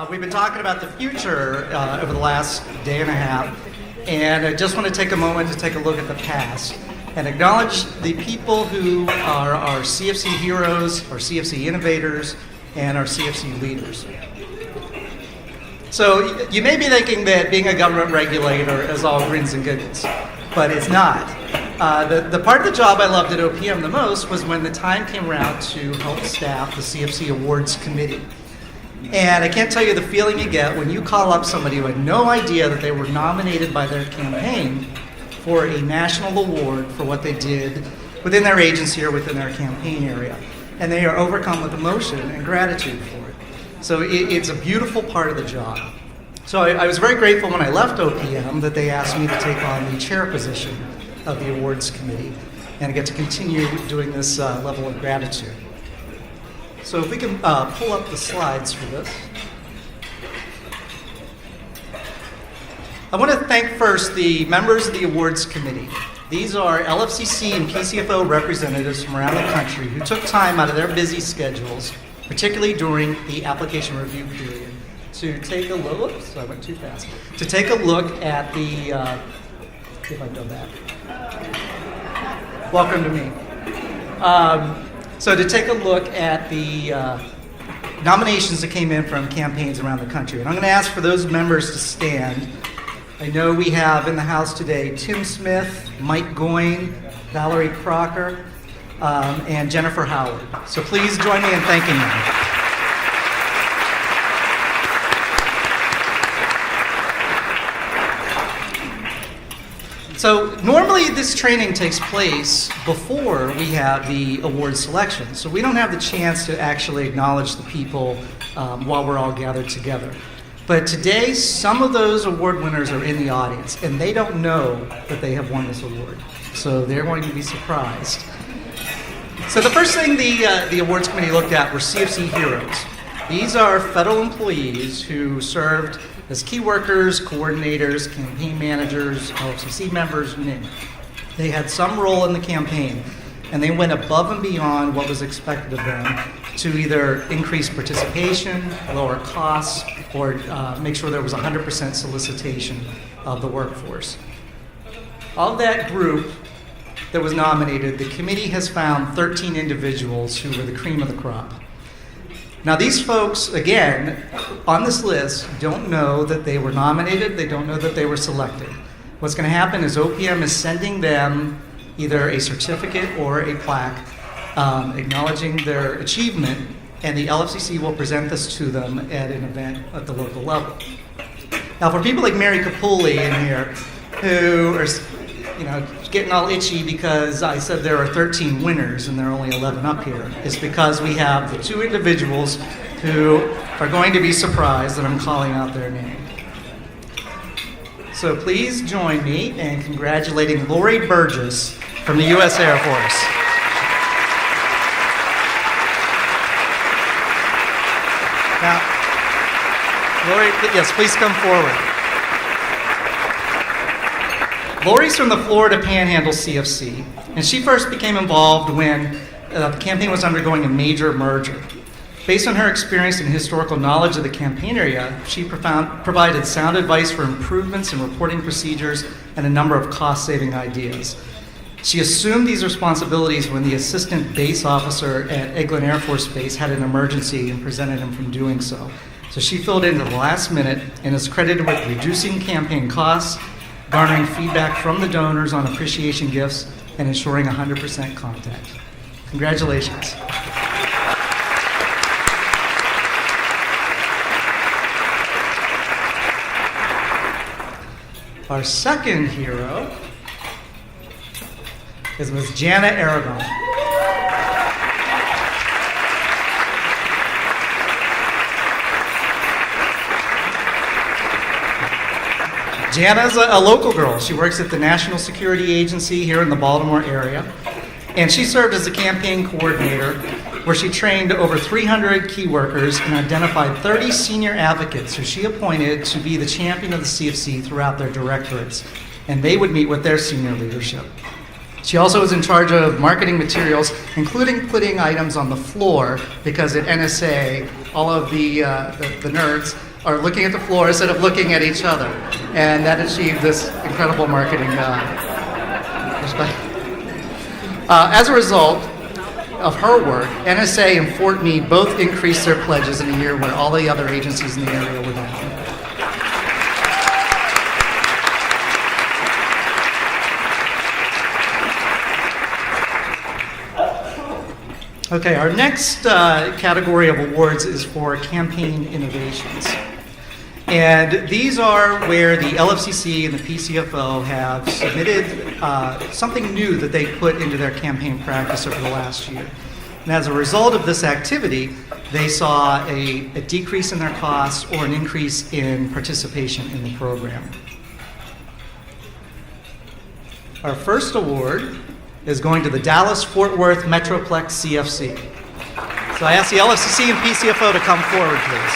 We've been talking about the future over the last day and a half, and I just want to take a moment to take a look at the past and acknowledge the people who are our CFC heroes, our CFC innovators, and our CFC leaders. So you may be thinking that being a government regulator is all grins and giggles, but it's not. The part of the job I loved at OPM the most was when the time came around to help staff the CFC Awards Committee. And I can't tell you the feeling you get when you call up somebody who had no idea that they were nominated by their campaign for a national award for what they did within their agency or within their campaign area. And they are overcome with emotion and gratitude for it. So it's a beautiful part of the job. So I was very grateful when I left OPM that they asked me to take on the chair position of the awards committee and I get to continue doing this level of gratitude. So if we can pull up the slides for this. I want to thank first the members of the awards committee. These are LFCC and PCFO representatives from around the country who took time out of their busy schedules, particularly during the application review period, to take a look. Oops, I went too fast. To take a look at the. If I go back. Welcome to me. So to take a look at the nominations that came in from campaigns around the country. And I'm going to ask for those members to stand. I know we have in the house today Tim Smith, Mike Goyne, Valerie Crocker, and Jennifer Howard. So please join me in thanking them. So normally this training takes place before we have the award selection. So we don't have the chance to actually acknowledge the people while we're all gathered together. But today, some of those award winners are in the audience, and they don't know that they have won this award. So they're going to be surprised. So the first thing the awards committee looked at were CFC heroes. These are federal employees who served as key workers, coordinators, campaign managers, LFCC members, you name it. They had some role in the campaign, and they went above and beyond what was expected of them to either increase participation, lower costs, or make sure there was 100% solicitation of the workforce. Of that group that was nominated, the committee has found 13 individuals who were the cream of the crop. Now these folks, again, on this list, don't know that they were nominated, they don't know that they were selected. What's going to happen is OPM is sending them either a certificate or a plaque acknowledging their achievement, and the LFCC will present this to them at an event at the local level. Now for people like Mary Capulli in here, who are getting all itchy because I said there are 13 winners and there are only 11 up here, is because we have the two individuals who are going to be surprised that I'm calling out their name. So please join me in congratulating Lori Burgess from the U.S. Air Force. Now, Lori, yes, please come forward. Lori's from the Florida Panhandle CFC, and she first became involved when the campaign was undergoing a major merger. Based on her experience and historical knowledge of the campaign area, she provided sound advice for improvements in reporting procedures and a number of cost-saving ideas. She assumed these responsibilities when the assistant base officer at Eglin Air Force Base had an emergency and prevented him from doing so. So she filled in at the last minute and is credited with reducing campaign costs, garnering feedback from the donors on appreciation gifts, and ensuring 100% contact. Congratulations. Our second hero is Ms. Jana Aragon. Jana's a local girl. She works at the National Security Agency here in the Baltimore area. And she served as a campaign coordinator where she trained over 300 key workers and identified 30 senior advocates who she appointed to be the champion of the CFC throughout their directorates. And they would meet with their senior leadership. She also is in charge of marketing materials, including putting items on the floor, because at NSA, all of the nerds are looking at the floor instead of looking at each other. And that achieved this incredible marketing respect. As a result of her work, NSA and Fort Meade both increased their pledges in a year where all the other agencies in the area were down. Okay, our next category of awards is for campaign innovations. And these are where the LFCC and the PCFO have submitted something new that they put into their campaign practice over the last year. And as a result of this activity, they saw a decrease in their costs or an increase in participation in the program. Our first award is going to the Dallas-Fort Worth Metroplex CFC. So I ask the LFCC and PCFO to come forward, please.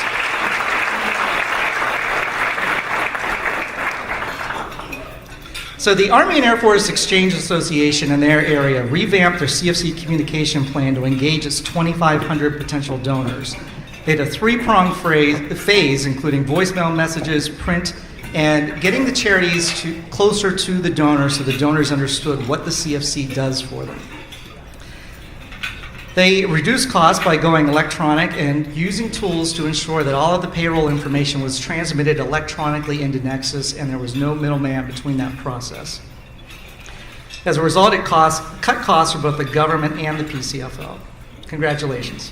So the Army and Air Force Exchange Association in their area revamped their CFC communication plan to engage its 2,500 potential donors. They had a three-pronged phase, including voicemail messages, print, and getting the charities closer to the donors so the donors understood what the CFC does for them. They reduced costs by going electronic and using tools to ensure that all of the payroll information was transmitted electronically into Nexus and there was no middleman between that process. As a result, it cut costs for both the government and the PCFO. Congratulations.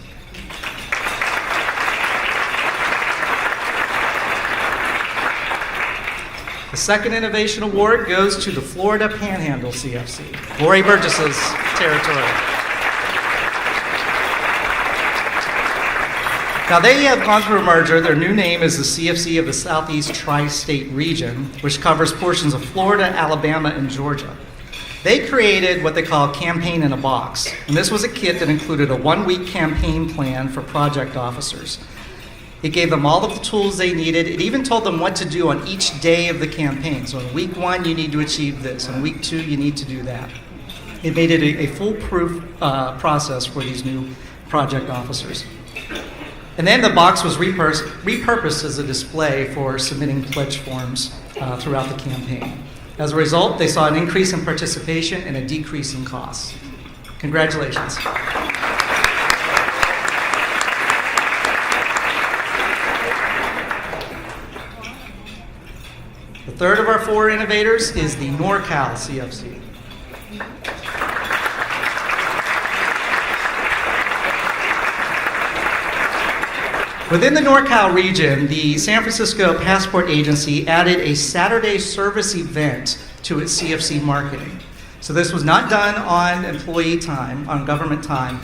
The second innovation award goes to the Florida Panhandle CFC, Lori Burgess's territory. Now they have gone through a merger. Their new name is the CFC of the Southeast Tri-State Region, which covers portions of Florida, Alabama, and Georgia. They created what they call Campaign in a Box, and this was a kit that included a one-week campaign plan for project officers. It gave them all of the tools they needed. It even told them what to do on each day of the campaign. So in week 1, you need to achieve this. In week 2, you need to do that. It made it a foolproof process for these new project officers. And then the box was repurposed as a display for submitting pledge forms throughout the campaign. As a result, they saw an increase in participation and a decrease in costs. Congratulations. The third of our 4 innovators is the NorCal CFC. Within the NorCal region, the San Francisco Passport Agency added a Saturday service event to its CFC marketing. So this was not done on employee time, on government time,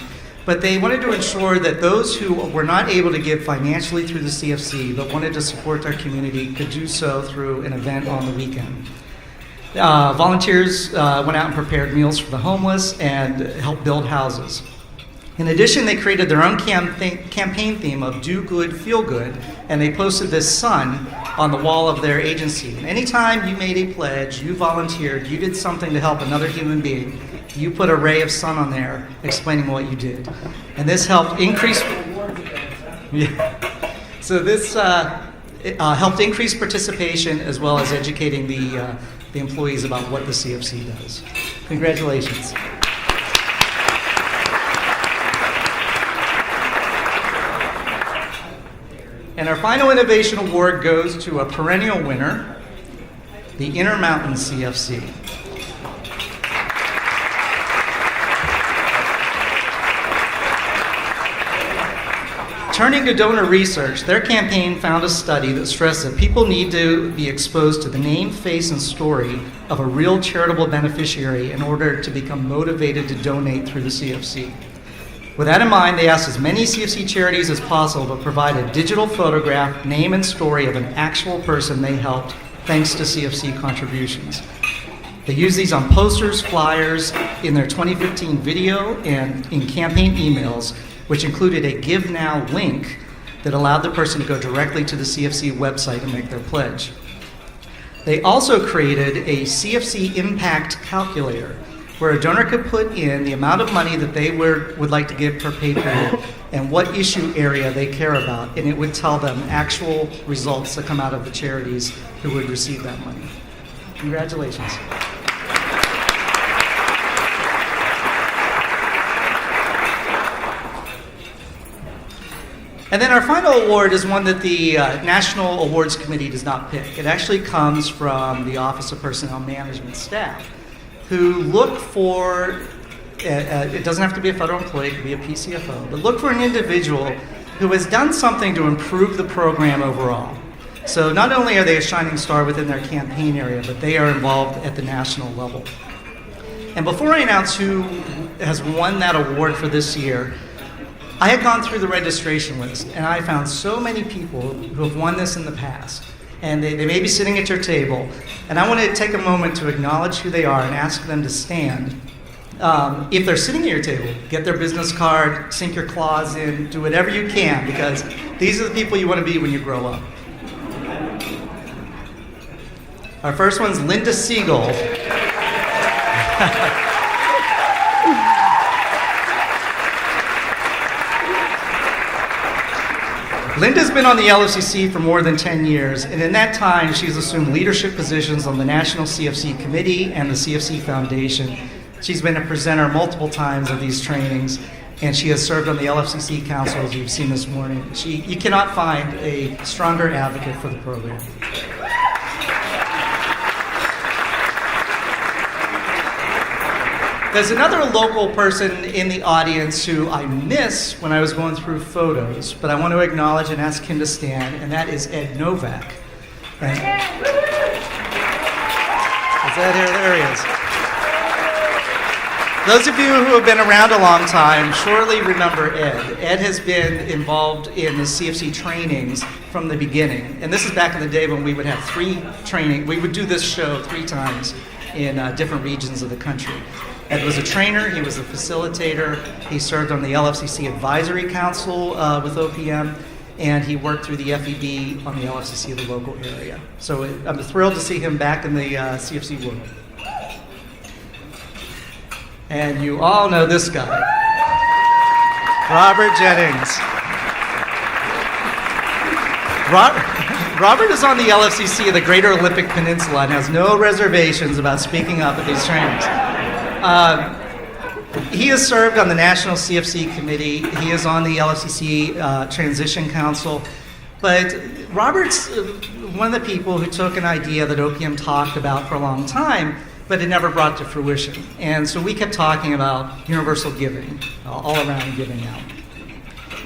but they wanted to ensure that those who were not able to give financially through the CFC but wanted to support their community could do so through an event on the weekend. Volunteers went out and prepared meals for the homeless and helped build houses. In addition, they created their own campaign theme of Do Good, Feel Good, and they posted this sun on the wall of their agency. And anytime you made a pledge, you volunteered, you did something to help another human being, you put a ray of sun on there explaining what you did. And this helped increase... Yeah. So this helped increase participation as well as educating the employees about what the CFC does. Congratulations. And our final innovation award goes to a perennial winner, the Intermountain CFC. Turning to donor research, their campaign found a study that stressed that people need to be exposed to the name, face, and story of a real charitable beneficiary in order to become motivated to donate through the CFC. With that in mind, they asked as many CFC charities as possible to provide a digital photograph, name, and story of an actual person they helped thanks to CFC contributions. They used these on posters, flyers, in their 2015 video, and in campaign emails, which included a Give Now link that allowed the person to go directly to the CFC website and make their pledge. They also created a CFC impact calculator, where a donor could put in the amount of money that they would like to give per pay period and what issue area they care about, and it would tell them actual results that come out of the charities who would receive that money. Congratulations. And then our final award is one that the National Awards Committee does not pick. It actually comes from the Office of Personnel Management staff, who look for, it doesn't have to be a federal employee, it could be a PCFO, but look for an individual who has done something to improve the program overall. So not only are they a shining star within their campaign area, but they are involved at the national level. And before I announce who has won that award for this year, I had gone through the registration list, and I found so many people who have won this in the past. And they may be sitting at your table. And I want to take a moment to acknowledge who they are and ask them to stand. If they're sitting at your table, get their business card, sink your claws in, do whatever you can, because these are the people you want to be when you grow up. Our first one's Linda Siegel. Linda's been on the LFCC for more than 10 years, and in that time, she's assumed leadership positions on the National CFC Committee and the CFC Foundation. She's been a presenter multiple times of these trainings, and she has served on the LFCC Council, as you've seen this morning. You cannot find a stronger advocate for the program. There's another local person in the audience who I missed when I was going through photos, but I want to acknowledge and ask him to stand, and that is Ed Novak. And, is Ed here? There he is. Those of you who have been around a long time surely remember Ed. Ed has been involved in the CFC trainings from the beginning, and this is back in the day when we would have we would do this show 3 times in different regions of the country. Ed was a trainer, he was a facilitator, he served on the LFCC Advisory Council with OPM, and he worked through the FEB on the LFCC of the local area. So I'm thrilled to see him back in the CFC world. And you all know this guy, Robert Jennings. Robert is on the LFCC of the Greater Olympic Peninsula and has no reservations about speaking up at these trainings. He has served on the National CFC Committee. He is on the LFCC Transition Council. But Robert's one of the people who took an idea that OPM talked about for a long time, but it never brought to fruition. And so we kept talking about universal giving, all around giving out.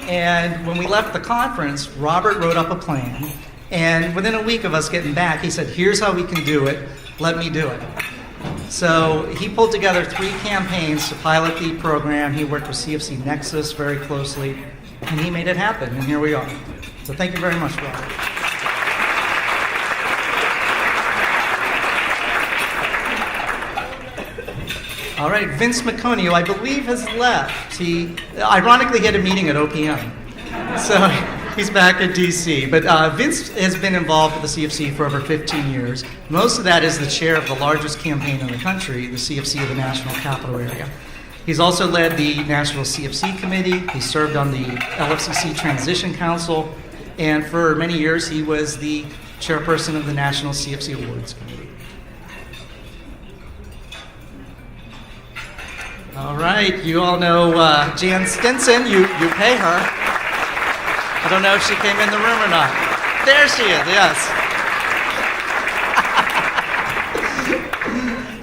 And when we left the conference, Robert wrote up a plan. And within a week of us getting back, he said, here's how we can do it. Let me do it. So he pulled together 3 campaigns to pilot the program. He worked with CFC Nexus very closely, and he made it happen, and here we are. So thank you very much, Robert. All right, Vince McConey, who I believe has left. He ironically had a meeting at OPM, so he's back at DC. But Vince has been involved with the CFC for over 15 years. Most of that as the chair of the largest campaign in the country, the CFC of the National Capital Area. He's also led the National CFC Committee. He served on the LFCC Transition Council, and for many years he was the chairperson of the National CFC Awards Committee. All right, you all know Jan Stinson. You pay her. I don't know if she came in the room or not. There she is, yes.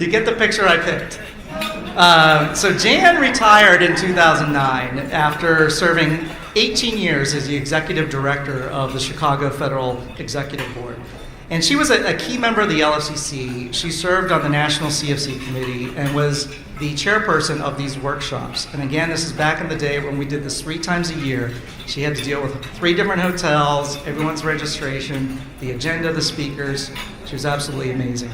You get the picture I picked. So Jan retired in 2009 after serving 18 years as the executive director of the Chicago Federal Executive Board. And she was a key member of the LFCC. She served on the National CFC Committee and was the chairperson of these workshops. And again, this is back in the day when we did this 3 times a year. She had to deal with 3 different hotels, everyone's registration, the agenda, the speakers. She was absolutely amazing.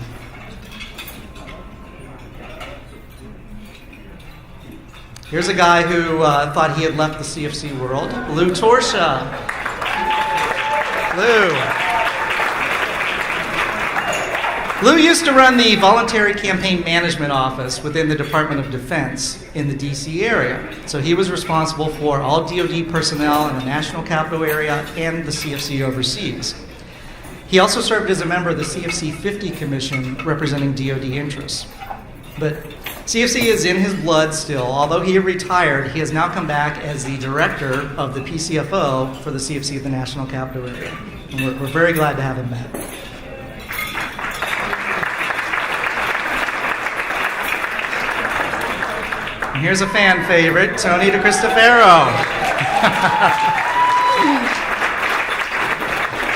Here's a guy who thought he had left the CFC world, Lou Torsha. Lou. Lou used to run the Voluntary Campaign Management Office within the Department of Defense in the DC area. So he was responsible for all DoD personnel in the National Capital Area and the CFC overseas. He also served as a member of the CFC 50 Commission representing DoD interests. But CFC is in his blood still. Although he retired, he has now come back as the director of the PCFO for the CFC of the National Capital Area. And we're very glad to have him back. And here's a fan favorite, Tony DeCristofaro.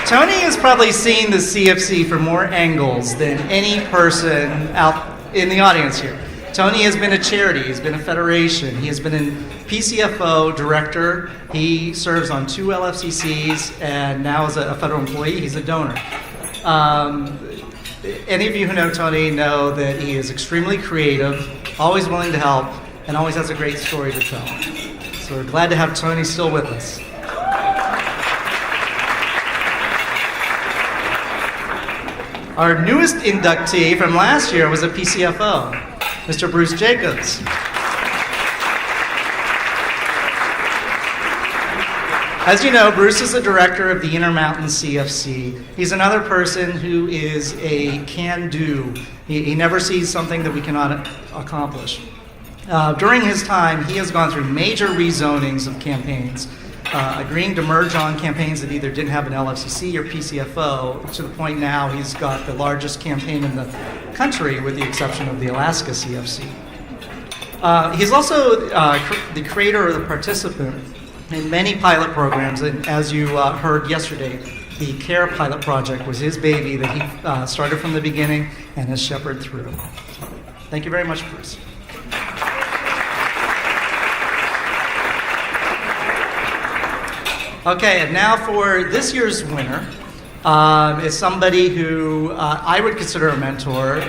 Tony has probably seen the CFC from more angles than any person out in the audience here. Tony has been a charity, he's been a federation, he has been a PCFO director, he serves on 2 LFCCs, and now as a federal employee, he's a donor. Any of you who know Tony know that he is extremely creative, always willing to help, and always has a great story to tell. So we're glad to have Tony still with us. Our newest inductee from last year was a PCFO, Mr. Bruce Jacobs. As you know, Bruce is the director of the Intermountain CFC. He's another person who is a can-do. He never sees something that we cannot accomplish. During his time, he has gone through major rezonings of campaigns, agreeing to merge on campaigns that either didn't have an LFCC or PCFO, to the point now he's got the largest campaign in the country with the exception of the Alaska CFC. He's also the creator or the participant in many pilot programs, and as you heard yesterday, the CARE pilot project was his baby that he started from the beginning and has shepherded through. Thank you very much, Bruce. Okay, and now for this year's winner is somebody who I would consider a mentor,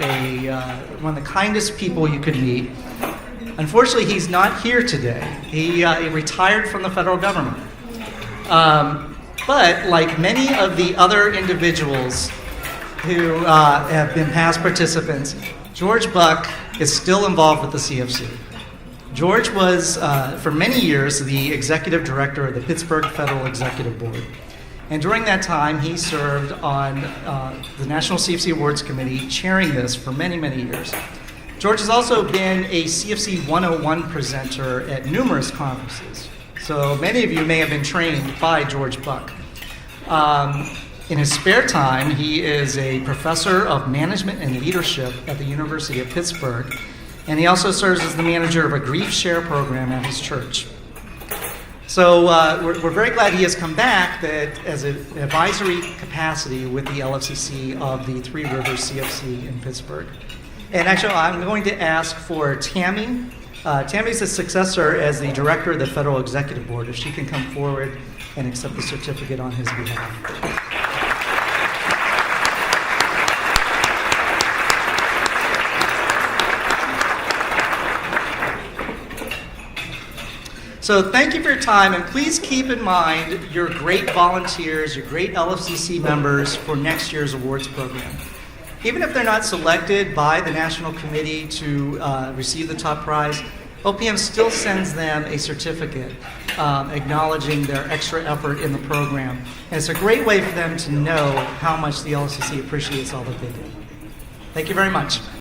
one of the kindest people you could meet. Unfortunately, he's not here today. He retired from the federal government. But like many of the other individuals who have been past participants, George Buck is still involved with the CFC. George was, for many years, the executive director of the Pittsburgh Federal Executive Board. And during that time, he served on the National CFC Awards Committee, chairing this for many, many years. George has also been a CFC 101 presenter at numerous conferences. So many of you may have been trained by George Buck. In his spare time, he is a professor of management and leadership at the University of Pittsburgh. And he also serves as the manager of a grief share program at his church. So we're very glad he has come back as an advisory capacity with the LFCC of the Three Rivers CFC in Pittsburgh. And actually, I'm going to ask for Tammy. Tammy's the successor as the director of the Federal Executive Board, if she can come forward and accept the certificate on his behalf. So thank you for your time, and please keep in mind your great volunteers, your great LFCC members for next year's awards program. Even if they're not selected by the National Committee to receive the top prize, OPM still sends them a certificate acknowledging their extra effort in the program. And it's a great way for them to know how much the LFCC appreciates all that they do. Thank you very much.